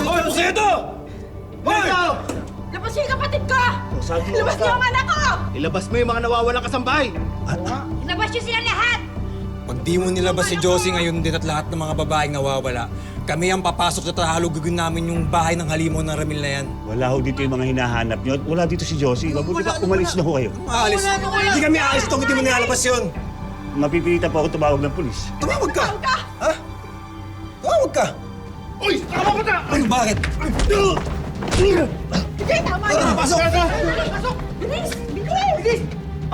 Hoy, Pusedo! Hoy! Labas niyo yung kapatid ko! Labas niyo ang anak ko! Ilabas mo yung mga nawawalang kasambahay! Labas niyo sila lahat! Pag di mo nilabas si Josie ngayon din at lahat ng mga babaeng nawawala, kami ang papasok at hahalugugin namin yung bahay ng halimaw ng Ramil na yan. Wala ho dito yung mga hinahanap nyo. Wala dito si Josie. Mabuti pa, umalis na ho kayo. Maalis. Hindi kami aalis ito, hindi mo nilalabas yun. Mapipilitan po ako tumawag ng pulis. Tumawag ka! Ha? Tumawag ka! Uy! Tama ka na! Ano, bakit? Hindi, tama Ay, yun! pasok! Pasok! Bilis! Bilis!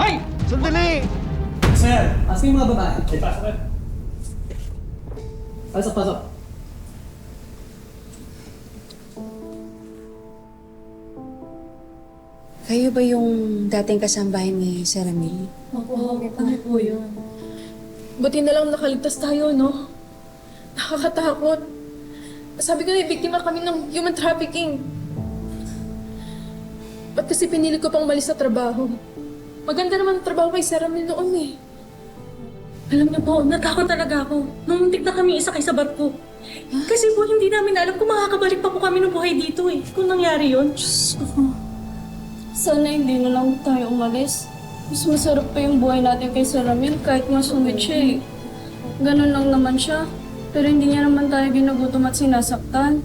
Ay! Sandali! Sir, ask mo yung mga babae. Ay, pasok ka. Pasok, pasok. Kayo ba yung dating kasambahay ni Sir Ramil? Oo, ano po yun? Buti na lang nakaligtas tayo, no? Nakakatakot. Sabi ko na, biktima kami ng human trafficking. Ba't kasi pinili ko pang umalis sa trabaho? Maganda naman ang trabaho kay Sir Ramil noon eh. Alam niyo po, natakot talaga ako. Nung muntik na kami isakay sa barko. Kasi po hindi namin alam kung makakabalik pa po kami ng buhay dito eh. Kung nangyari yun. Diyos ko. Sana hindi na lang tayo umalis. Mas masarap pa yung buhay natin kay Sir Ramil kahit nga sungit siya eh. Ganun lang naman siya. Pero hindi niya naman tayo ginugutom at sinasaktan.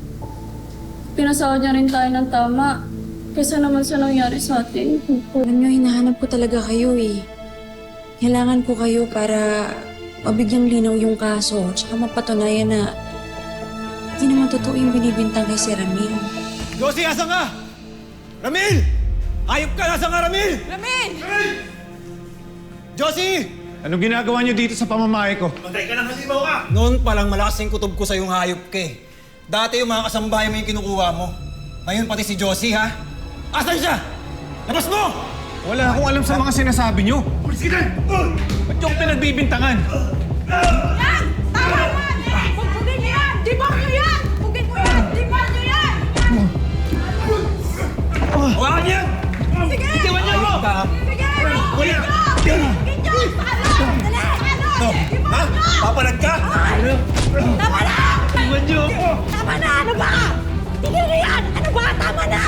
Pinasahod niya rin tayo ng tama. Kaysa naman sa nangyari sa atin. Alam niyo, hinahanap ko talaga kayo eh. Kailangan ko kayo para mabigyang linaw yung kaso tsaka mapatunayan na hindi naman totoo yung binibintang kay Sir Ramil. Josie, asan ka? Ramil! Ayop ka! Asan ka, Ramil? Ramil! Josie! Anong ginagawa niyo dito sa pamamahay ko? Matay ka ng halimaw ka! Noon palang malakas yung kutob ko sa yung hayop ka eh. Dati yung mga kasambahay mo yung kinukuha mo. Ngayon pati si Josie, ha? Asan siya? Labas mo! Wala akong alam sa mga sinasabi niyo. Pulis ka dyan! Ba't yung pinagbibintangan? Yan! Tama yan! Bugin niyo yan! Dibang niyo yan! Bugin mo yan! Dibang niyo yan! Hawakan niya! Sige! Iwan niyo ako! Sige! Kuya! Bugin niyo! Paano? Dali! Paano? No! Ha? Papalag ka? Tama na! Iwan niyo ako! Tama na! Ano ba? Tigil na yan! Ano ba? Tama na!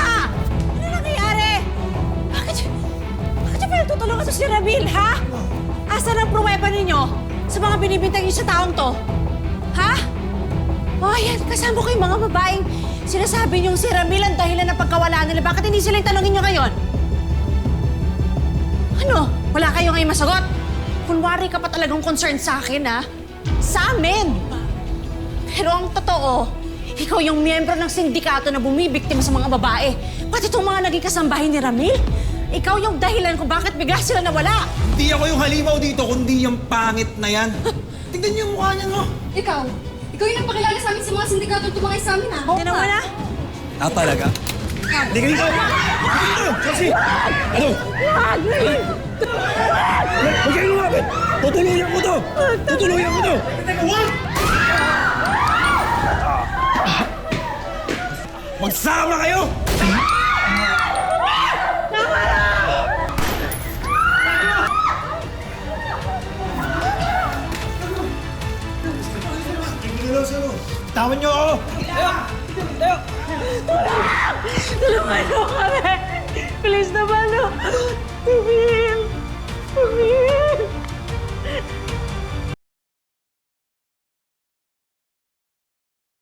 Ano nangyayari? Bakit niyo pinagtutulungan sa si Ramil, ha? Asan ang pruweba ninyo sa mga binibintang niyo sa taong to? Ha? O, yan. Kasama ko yung mga babaeng sinasabi niyong si Ramil ang dahilan ng pagkawala nila. Bakit hindi sila yung tanongin niyo ngayon? Ano? Wala kayo ngayong masagot? Kunwari ka pa talagang concerned sa akin, ha? Sa amin! Pero ang totoo, ikaw yung miyembro ng sindikato na bumibiktima sa mga babae. Pati itong mga naging kasambahay ni Ramil. Ikaw yung dahilan kung bakit bigla sila nawala. Hindi ako yung halimaw dito, kundi yung pangit na yan. Tingnan niyo yung mukha niya, no? Ikaw yung nagpakilala sa amin sa mga sindikato at tumangay sa amin, ha? Yan naman, ha? Ah, talaga? Hindi ka dito! Josie! Ano? Huwag kayo lumapit! Tutuluyan ko to! Tutuluyan ko to! Huwag! Magsama kayo! Tawan niyo ako! Tulungan mo kami! Please naman, no? Ramil! Ramil!